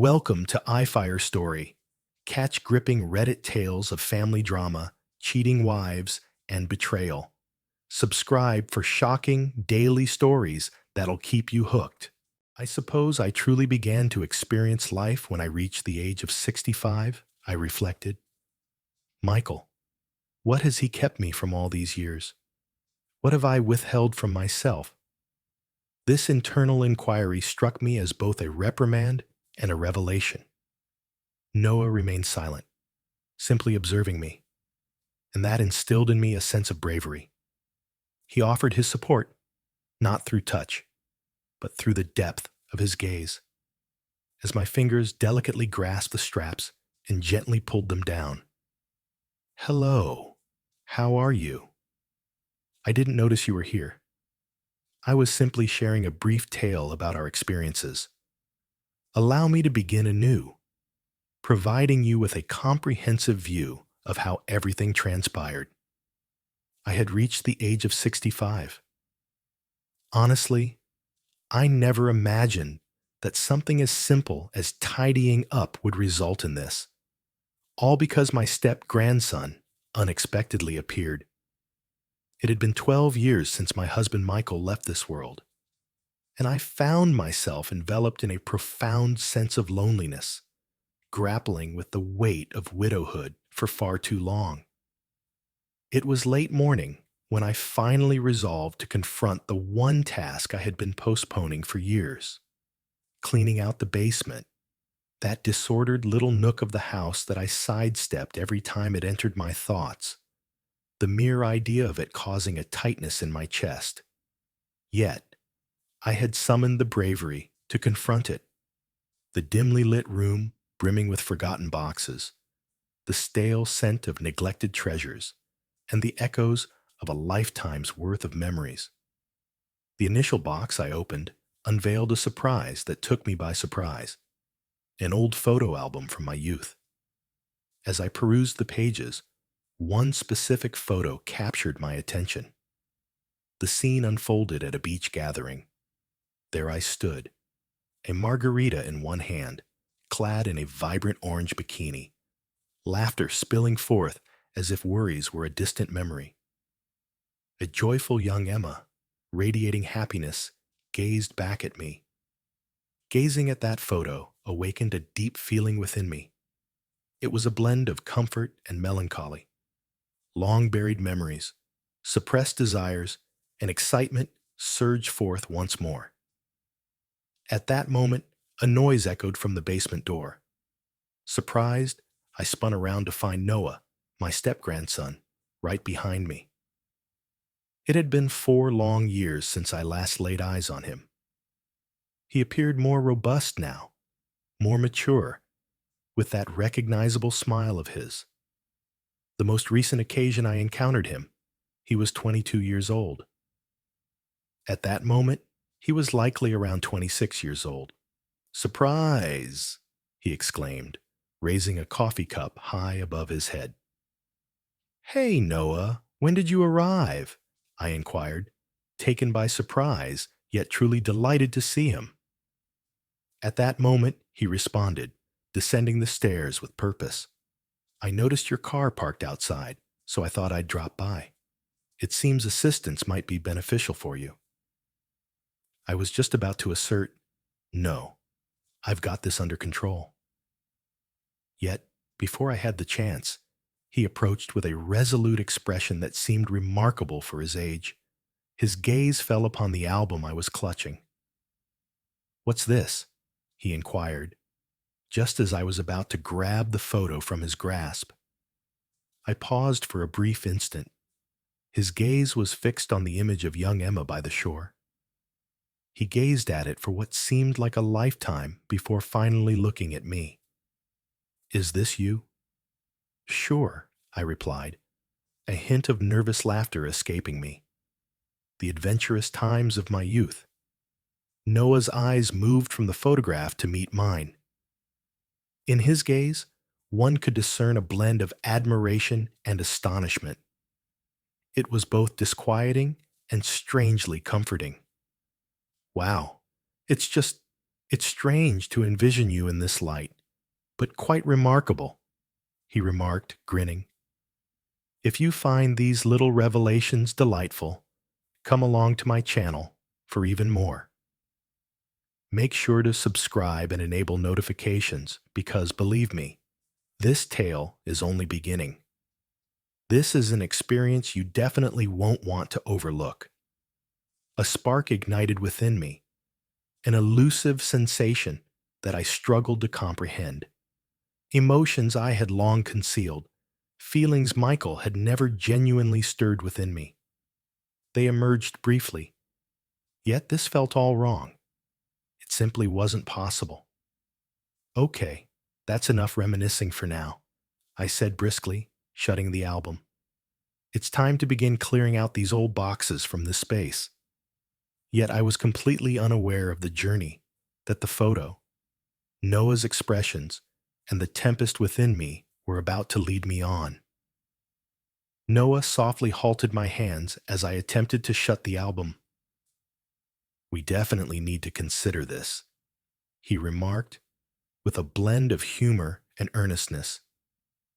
Welcome to iFire Story. Catch gripping Reddit tales of family drama, cheating wives, and betrayal. Subscribe for shocking daily stories that'll keep you hooked. I suppose I truly began to experience life when I reached the age of 65, I reflected. Michael, what has he kept me from all these years? What have I withheld from myself? This internal inquiry struck me as both a reprimand and a revelation. Noah remained silent, simply observing me, and that instilled in me a sense of bravery. He offered his support, not through touch, but through the depth of his gaze. As my fingers delicately grasped the straps and gently pulled them down. Hello, how are you? I didn't notice you were here. I was simply sharing a brief tale about our experiences. Allow me to begin anew, providing you with a comprehensive view of how everything transpired. I had reached the age of 65. Honestly, I never imagined that something as simple as tidying up would result in this, all because my step-grandson unexpectedly appeared. It had been 12 years since my husband Michael left this world, and I found myself enveloped in a profound sense of loneliness, grappling with the weight of widowhood for far too long. It was late morning when I finally resolved to confront the one task I had been postponing for years: cleaning out the basement, that disordered little nook of the house that I sidestepped every time it entered my thoughts, the mere idea of it causing a tightness in my chest. Yet, I had summoned the bravery to confront it. The dimly lit room brimming with forgotten boxes, the stale scent of neglected treasures, and the echoes of a lifetime's worth of memories. The initial box I opened unveiled a surprise that took me by surprise: an old photo album from my youth. As I perused the pages, one specific photo captured my attention. The scene unfolded at a beach gathering. There I stood, a margarita in one hand, clad in a vibrant orange bikini, laughter spilling forth as if worries were a distant memory. A joyful young Emma, radiating happiness, gazed back at me. Gazing at that photo awakened a deep feeling within me. It was a blend of comfort and melancholy, long-buried memories, suppressed desires, and excitement surged forth once more. At that moment, a noise echoed from the basement door. Surprised, I spun around to find Noah, my step-grandson, right behind me. It had been 4 long years since I last laid eyes on him. He appeared more robust now, more mature, with that recognizable smile of his. The most recent occasion I encountered him, he was 22 years old. At that moment, he was likely around 26 years old. "Surprise!" he exclaimed, raising a coffee cup high above his head. "Hey, Noah, when did you arrive?" I inquired, taken by surprise, yet truly delighted to see him. At that moment, he responded, descending the stairs with purpose. "I noticed your car parked outside, so I thought I'd drop by. It seems assistance might be beneficial for you." I was just about to assert, "No, I've got this under control." Yet, before I had the chance, he approached with a resolute expression that seemed remarkable for his age. His gaze fell upon the album I was clutching. "What's this?" he inquired, just as I was about to grab the photo from his grasp. I paused for a brief instant. His gaze was fixed on the image of young Emma by the shore. He gazed at it for what seemed like a lifetime before finally looking at me. "Is this you?" "Sure," I replied, a hint of nervous laughter escaping me. The adventurous times of my youth. Noah's eyes moved from the photograph to meet mine. In his gaze, one could discern a blend of admiration and astonishment. It was both disquieting and strangely comforting. "Wow, it's just It's strange to envision you in this light, but quite remarkable, he remarked, grinning. If you find these little revelations delightful, come along to my channel for even more. Make sure to subscribe and enable notifications because, believe me, this tale is only beginning. This is an experience you definitely won't want to overlook. A spark ignited within me, an elusive sensation that I struggled to comprehend. Emotions I had long concealed, feelings Michael had never genuinely stirred within me. They emerged briefly, yet this felt all wrong. It simply wasn't possible. Okay, that's enough reminiscing for now, I said briskly, shutting the album. It's time to begin clearing out these old boxes from this space. Yet I was completely unaware of the journey that the photo, Noah's expressions, and the tempest within me were about to lead me on. Noah softly halted my hands as I attempted to shut the album. We definitely need to consider this, he remarked, with a blend of humor and earnestness.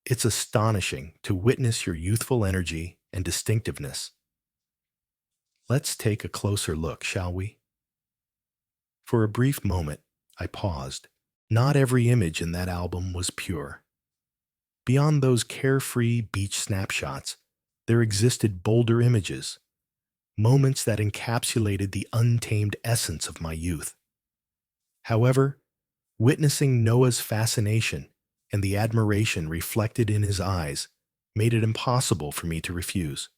It's astonishing to witness your youthful energy and distinctiveness. Let's take a closer look, shall we? For a brief moment, I paused. Not every image in that album was pure. Beyond those carefree beach snapshots, there existed bolder images, moments that encapsulated the untamed essence of my youth. However, witnessing Noah's fascination and the admiration reflected in his eyes made it impossible for me to refuse.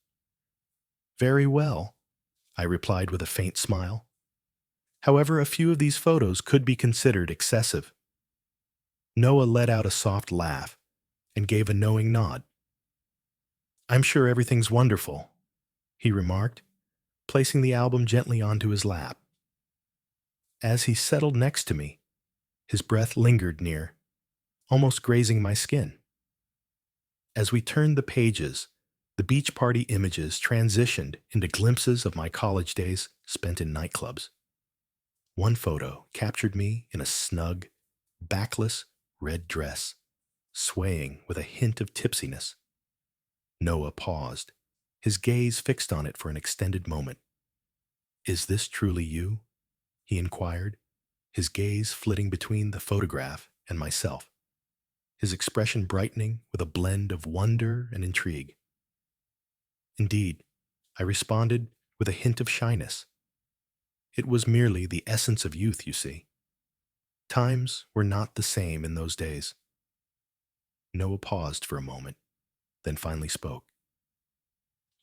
Very well, I replied with a faint smile. However, a few of these photos could be considered excessive. Noah let out a soft laugh and gave a knowing nod. I'm sure everything's wonderful, he remarked, placing the album gently onto his lap. As he settled next to me, his breath lingered near, almost grazing my skin. As we turned the pages, the beach party images transitioned into glimpses of my college days spent in nightclubs. One photo captured me in a snug, backless red dress, swaying with a hint of tipsiness. Noah paused, his gaze fixed on it for an extended moment. Is this truly you? He inquired, his gaze flitting between the photograph and myself, his expression brightening with a blend of wonder and intrigue. Indeed, I responded with a hint of shyness. It was merely the essence of youth, you see. Times were not the same in those days. Noah paused for a moment, then finally spoke.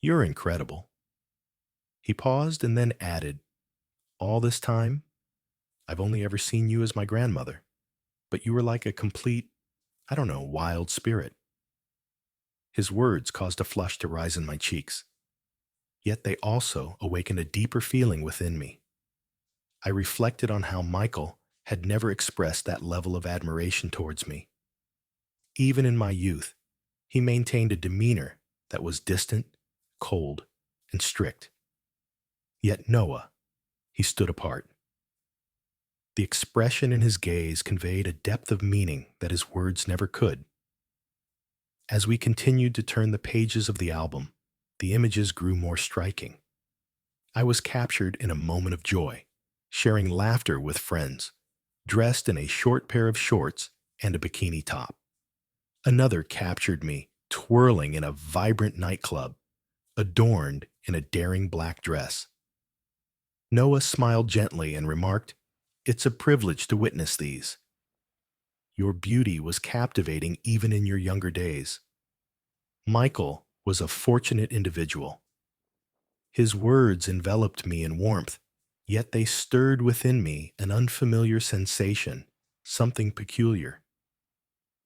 You're incredible. He paused and then added, all this time, I've only ever seen you as my grandmother, but you were like a complete, wild spirit. His words caused a flush to rise in my cheeks, yet they also awakened a deeper feeling within me. I reflected on how Michael had never expressed that level of admiration towards me. Even in my youth, he maintained a demeanor that was distant, cold, and strict. Yet Noah, he stood apart. The expression in his gaze conveyed a depth of meaning that his words never could. As we continued to turn the pages of the album, the images grew more striking. I was captured in a moment of joy, sharing laughter with friends, dressed in a short pair of shorts and a bikini top. Another captured me twirling in a vibrant nightclub, adorned in a daring black dress. Noah smiled gently and remarked, It's a privilege to witness these. Your beauty was captivating even in your younger days. Michael was a fortunate individual. His words enveloped me in warmth, yet they stirred within me an unfamiliar sensation, something peculiar.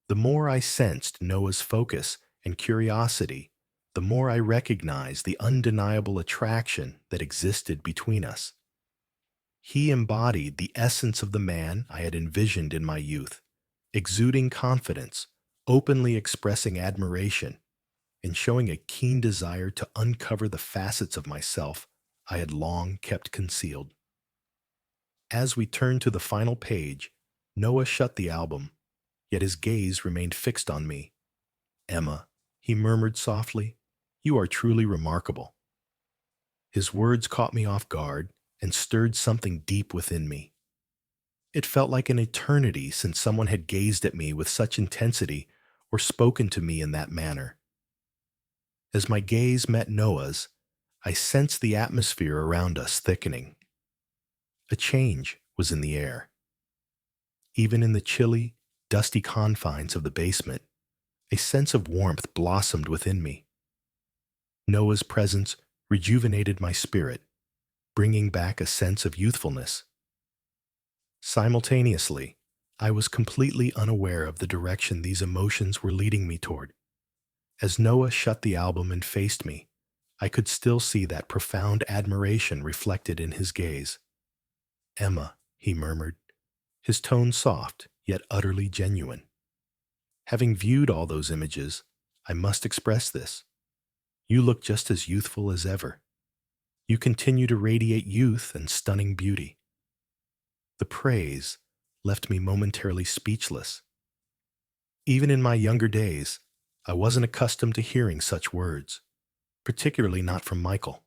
The more I sensed Noah's focus and curiosity, the more I recognized the undeniable attraction that existed between us. He embodied the essence of the man I had envisioned in my youth, exuding confidence, openly expressing admiration, and showing a keen desire to uncover the facets of myself I had long kept concealed. As we turned to the final page, Noah shut the album, yet his gaze remained fixed on me. Emma, he murmured softly, you are truly remarkable. His words caught me off guard and stirred something deep within me. It felt like an eternity since someone had gazed at me with such intensity or spoken to me in that manner. As my gaze met Noah's, I sensed the atmosphere around us thickening. A change was in the air. Even in the chilly, dusty confines of the basement, a sense of warmth blossomed within me. Noah's presence rejuvenated my spirit, bringing back a sense of youthfulness. Simultaneously, I was completely unaware of the direction these emotions were leading me toward. As Noah shut the album and faced me, I could still see that profound admiration reflected in his gaze. Emma, he murmured, his tone soft yet utterly genuine. Having viewed all those images, I must express this. You look just as youthful as ever. You continue to radiate youth and stunning beauty. The praise left me momentarily speechless. Even in my younger days, I wasn't accustomed to hearing such words, particularly not from Michael.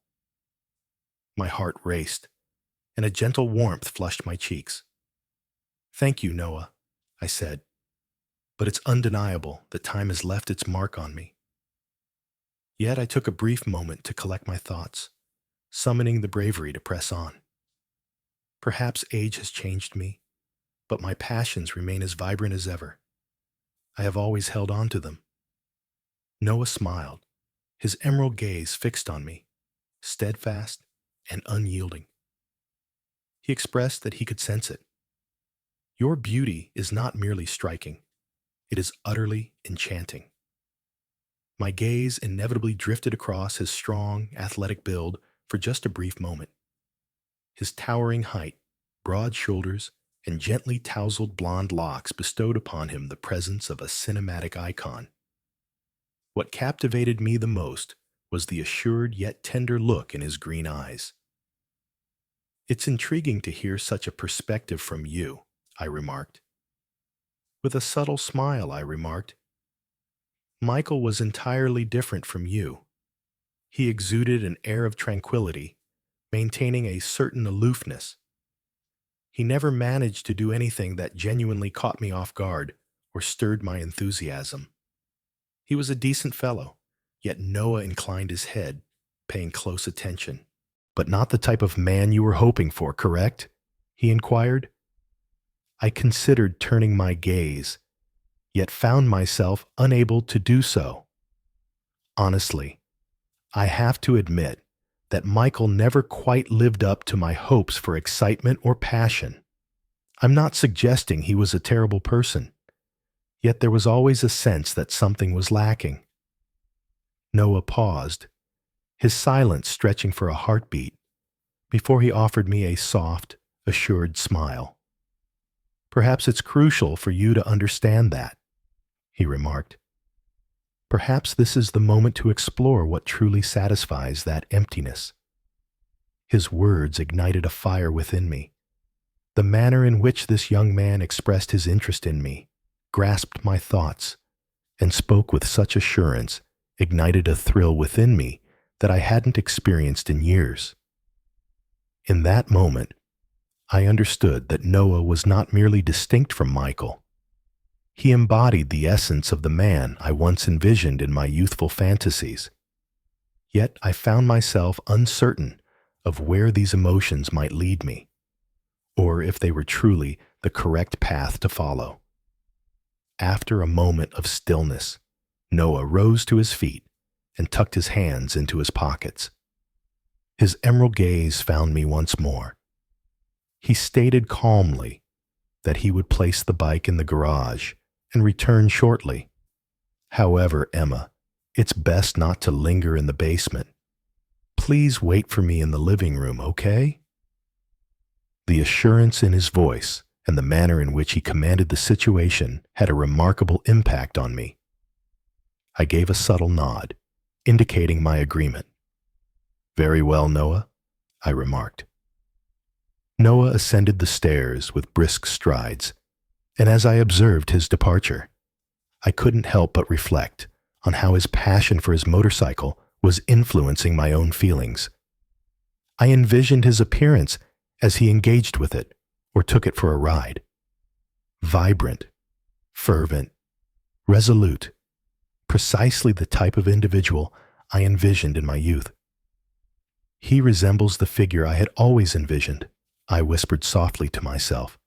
My heart raced, and a gentle warmth flushed my cheeks. Thank you, Noah, I said, but it's undeniable that time has left its mark on me. Yet I took a brief moment to collect my thoughts, summoning the bravery to press on. Perhaps age has changed me, but my passions remain as vibrant as ever. I have always held on to them. Noah smiled, his emerald gaze fixed on me, steadfast and unyielding. He expressed that he could sense it. Your beauty is not merely striking, it is utterly enchanting. My gaze inevitably drifted across his strong, athletic build for just a brief moment. His towering height, broad shoulders, and gently tousled blonde locks bestowed upon him the presence of a cinematic icon. What captivated me the most was the assured yet tender look in his green eyes. It's intriguing to hear such a perspective from you, I remarked. With a subtle smile, I remarked, Michael was entirely different from you. He exuded an air of tranquility, maintaining a certain aloofness. He never managed to do anything that genuinely caught me off guard or stirred my enthusiasm. He was a decent fellow, yet Noah inclined his head, paying close attention. But not the type of man you were hoping for, correct? He inquired. I considered turning my gaze, yet found myself unable to do so. Honestly, I have to admit that Michael never quite lived up to my hopes for excitement or passion. I'm not suggesting he was a terrible person, yet there was always a sense that something was lacking. Noah paused, his silence stretching for a heartbeat, before he offered me a soft, assured smile. Perhaps it's crucial for you to understand that, he remarked. Perhaps this is the moment to explore what truly satisfies that emptiness. His words ignited a fire within me. The manner in which this young man expressed his interest in me, grasped my thoughts, and spoke with such assurance ignited a thrill within me that I hadn't experienced in years. In that moment, I understood that Noah was not merely distinct from Michael. He embodied the essence of the man I once envisioned in my youthful fantasies. Yet I found myself uncertain of where these emotions might lead me, or if they were truly the correct path to follow. After a moment of stillness, Noah rose to his feet and tucked his hands into his pockets. His emerald gaze found me once more. He stated calmly that he would place the bike in the garage and return shortly. However, Emma, it's best not to linger in the basement. Please wait for me in the living room, okay? The assurance in his voice and the manner in which he commanded the situation had a remarkable impact on me. I gave a subtle nod, indicating my agreement. Very well, Noah, I remarked. Noah ascended the stairs with brisk strides, and as I observed his departure, I couldn't help but reflect on how his passion for his motorcycle was influencing my own feelings. I envisioned his appearance as he engaged with it or took it for a ride. Vibrant, fervent, resolute, precisely the type of individual I envisioned in my youth. He resembles the figure I had always envisioned, I whispered softly to myself.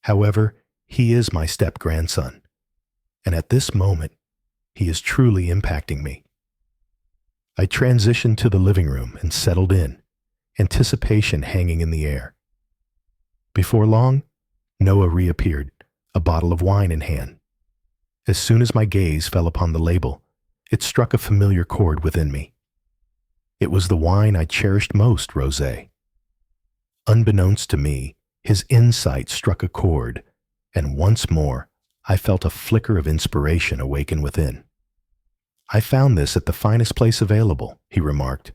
However, he is my step-grandson, and at this moment, he is truly impacting me. I transitioned to the living room and settled in, anticipation hanging in the air. Before long, Noah reappeared, a bottle of wine in hand. As soon as my gaze fell upon the label, it struck a familiar chord within me. It was the wine I cherished most, rosé. Unbeknownst to me, his insight struck a chord, and once more I felt a flicker of inspiration awaken within. I found this at the finest place available, he remarked,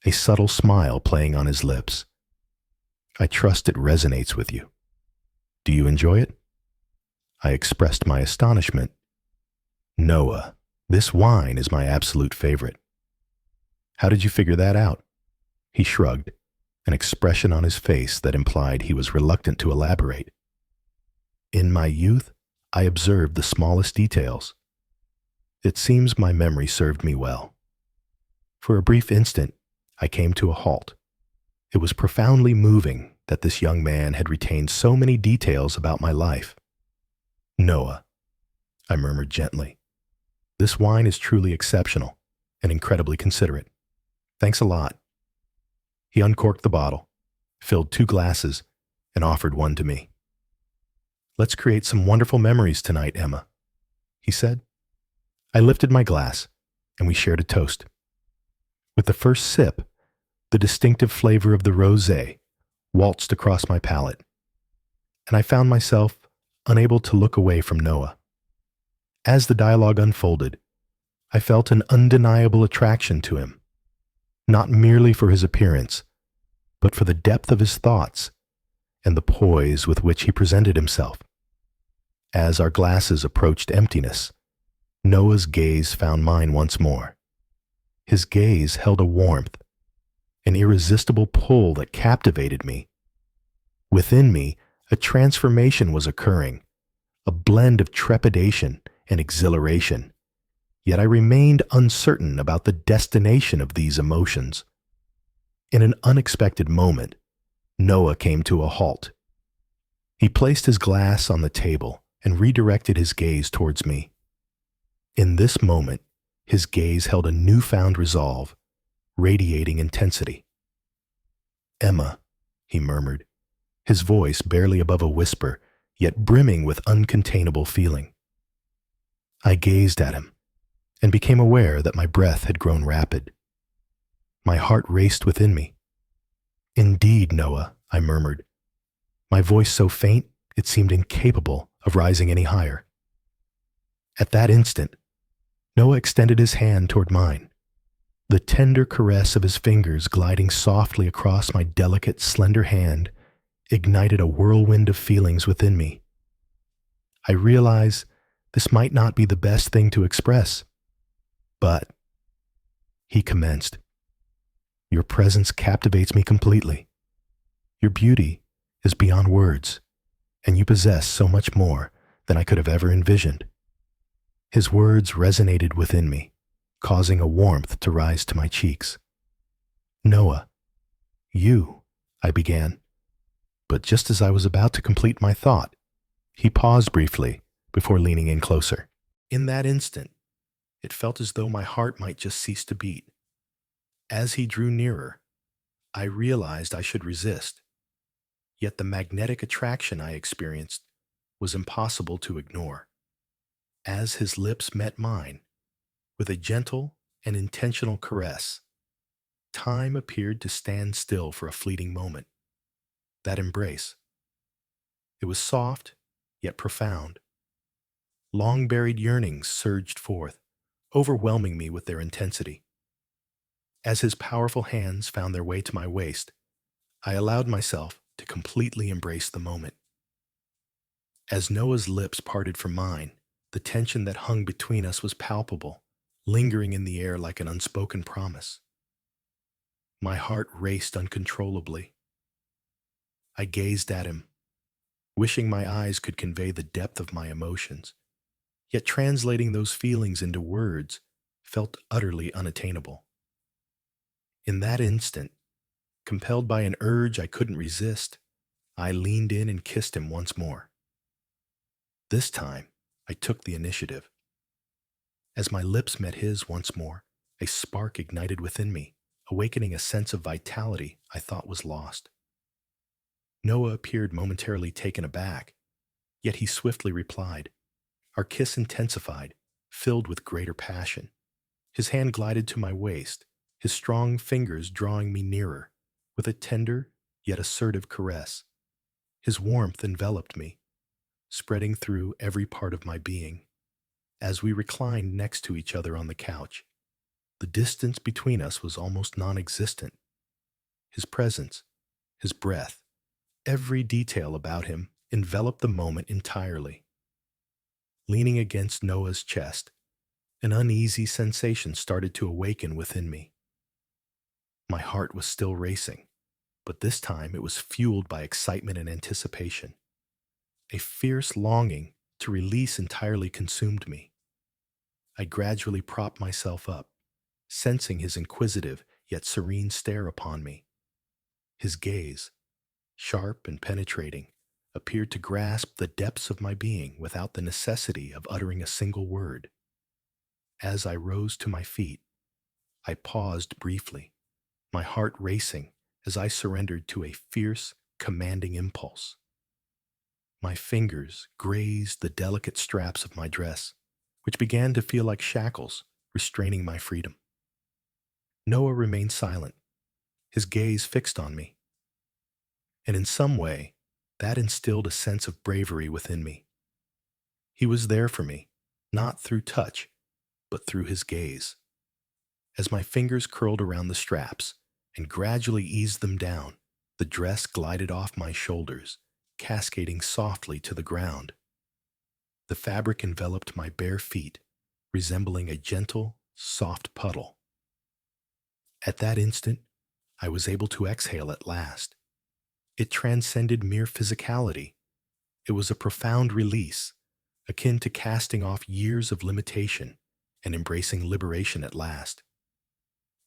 a subtle smile playing on his lips. I trust it resonates with you. Do you enjoy it? I expressed my astonishment. Noah, this wine is my absolute favorite. How did you figure that out? He shrugged, an expression on his face that implied he was reluctant to elaborate. In my youth, I observed the smallest details. It seems my memory served me well. For a brief instant, I came to a halt. It was profoundly moving that this young man had retained so many details about my life. Noah, I murmured gently, this wine is truly exceptional and incredibly considerate. Thanks a lot. He uncorked the bottle, filled 2 glasses, and offered one to me. Let's create some wonderful memories tonight, Emma, he said. I lifted my glass, and we shared a toast. With the first sip, the distinctive flavor of the rosé waltzed across my palate, and I found myself unable to look away from Noah. As the dialogue unfolded, I felt an undeniable attraction to him, not merely for his appearance, but for the depth of his thoughts and the poise with which he presented himself. As our glasses approached emptiness, Noah's gaze found mine once more. His gaze held a warmth, an irresistible pull that captivated me. Within me, a transformation was occurring, a blend of trepidation and exhilaration, yet I remained uncertain about the destination of these emotions. In an unexpected moment, Noah came to a halt. He placed his glass on the table and redirected his gaze towards me. In this moment, his gaze held a newfound resolve, radiating intensity. Emma, he murmured, his voice barely above a whisper, yet brimming with uncontainable feeling. I gazed at him and became aware that my breath had grown rapid. My heart raced within me. Indeed, Noah, I murmured, my voice so faint it seemed incapable of rising any higher. At that instant, Noah extended his hand toward mine, the tender caress of his fingers gliding softly across my delicate, slender hand ignited a whirlwind of feelings within me. I realized this might not be the best thing to express, but he commenced. Your presence captivates me completely. Your beauty is beyond words, and you possess so much more than I could have ever envisioned. His words resonated within me, causing a warmth to rise to my cheeks. Noah, I began, but just as I was about to complete my thought, he paused briefly before leaning in closer. In that instant, it felt as though my heart might just cease to beat. As he drew nearer, I realized I should resist, yet the magnetic attraction I experienced was impossible to ignore. As his lips met mine, with a gentle and intentional caress, time appeared to stand still for a fleeting moment. That embrace. It was soft, yet profound. Long-buried yearnings surged forth, overwhelming me with their intensity. As his powerful hands found their way to my waist, I allowed myself to completely embrace the moment. As Noah's lips parted from mine, the tension that hung between us was palpable, lingering in the air like an unspoken promise. My heart raced uncontrollably. I gazed at him, wishing my eyes could convey the depth of my emotions, yet translating those feelings into words felt utterly unattainable. In that instant, compelled by an urge I couldn't resist, I leaned in and kissed him once more. This time, I took the initiative. As my lips met his once more, a spark ignited within me, awakening a sense of vitality I thought was lost. Noah appeared momentarily taken aback, yet he swiftly replied. Our kiss intensified, filled with greater passion. His hand glided to my waist, his strong fingers drawing me nearer, with a tender yet assertive caress. His warmth enveloped me, spreading through every part of my being. As we reclined next to each other on the couch, the distance between us was almost non-existent. His presence, his breath, every detail about him enveloped the moment entirely. Leaning against Noah's chest, an uneasy sensation started to awaken within me. My heart was still racing, but this time it was fueled by excitement and anticipation. A fierce longing to release entirely consumed me. I gradually propped myself up, sensing his inquisitive yet serene stare upon me. His gaze, sharp and penetrating, appeared to grasp the depths of my being without the necessity of uttering a single word. As I rose to my feet, I paused briefly, my heart racing as I surrendered to a fierce, commanding impulse. My fingers grazed the delicate straps of my dress, which began to feel like shackles restraining my freedom. Noah remained silent, his gaze fixed on me, and in some way, that instilled a sense of bravery within me. He was there for me, not through touch, but through his gaze. As my fingers curled around the straps and gradually eased them down, the dress glided off my shoulders, cascading softly to the ground. The fabric enveloped my bare feet, resembling a gentle, soft puddle. At that instant, I was able to exhale at last. It transcended mere physicality. It was a profound release, akin to casting off years of limitation and embracing liberation at last.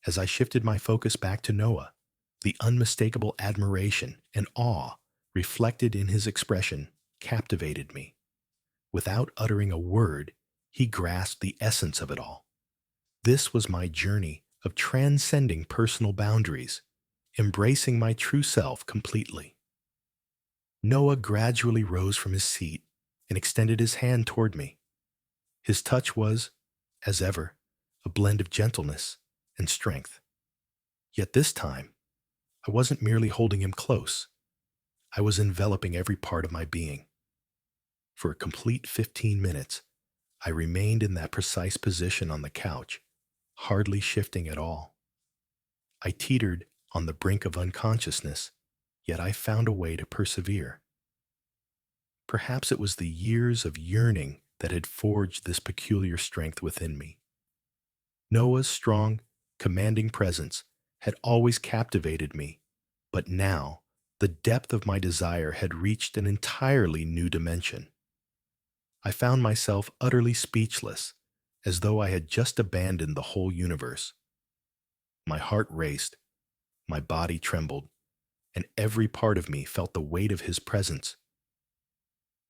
As I shifted my focus back to Noah, the unmistakable admiration and awe reflected in his expression captivated me. Without uttering a word, he grasped the essence of it all. This was my journey of transcending personal boundaries, embracing my true self completely. Noah gradually rose from his seat and extended his hand toward me. His touch was, as ever, a blend of gentleness and strength. Yet this time, I wasn't merely holding him close. I was enveloping every part of my being. For a complete 15 minutes, I remained in that precise position on the couch, hardly shifting at all. I teetered on the brink of unconsciousness, yet I found a way to persevere. Perhaps it was the years of yearning that had forged this peculiar strength within me. Noah's strong, commanding presence had always captivated me, but now the depth of my desire had reached an entirely new dimension. I found myself utterly speechless, as though I had just abandoned the whole universe. My heart raced, my body trembled, and every part of me felt the weight of his presence.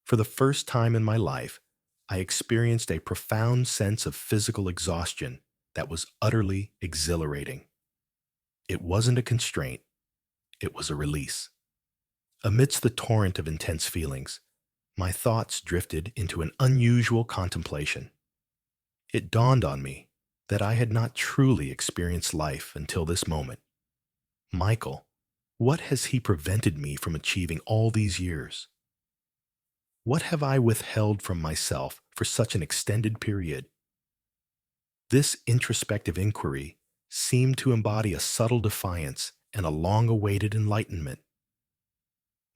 For the first time in my life, I experienced a profound sense of physical exhaustion that was utterly exhilarating. It wasn't a constraint, it was a release. Amidst the torrent of intense feelings, my thoughts drifted into an unusual contemplation. It dawned on me that I had not truly experienced life until this moment. Michael, what has he prevented me from achieving all these years? What have I withheld from myself for such an extended period? This introspective inquiry seemed to embody a subtle defiance and a long-awaited enlightenment.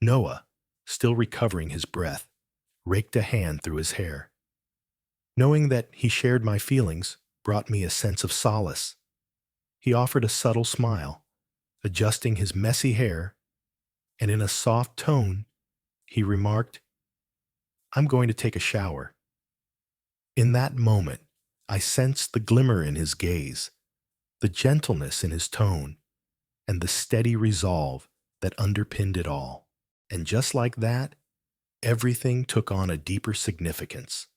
Noah, still recovering his breath, raked a hand through his hair. Knowing that he shared my feelings brought me a sense of solace. He offered a subtle smile, adjusting his messy hair, and in a soft tone, he remarked, "I'm going to take a shower." In that moment, I sensed the glimmer in his gaze, the gentleness in his tone, and the steady resolve that underpinned it all. And just like that, everything took on a deeper significance.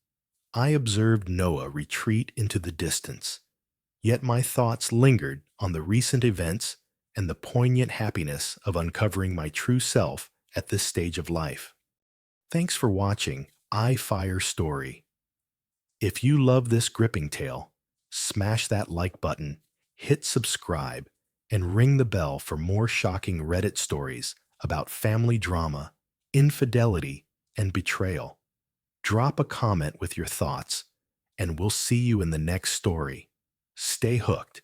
I observed Noah retreat into the distance, yet my thoughts lingered on the recent events and the poignant happiness of uncovering my true self at this stage of life. Thanks for watching I Fire Story. If you love this gripping tale, smash that like button, hit subscribe, and ring the bell for more shocking Reddit stories about family drama, infidelity, and betrayal. Drop a comment with your thoughts, and we'll see you in the next story. Stay hooked.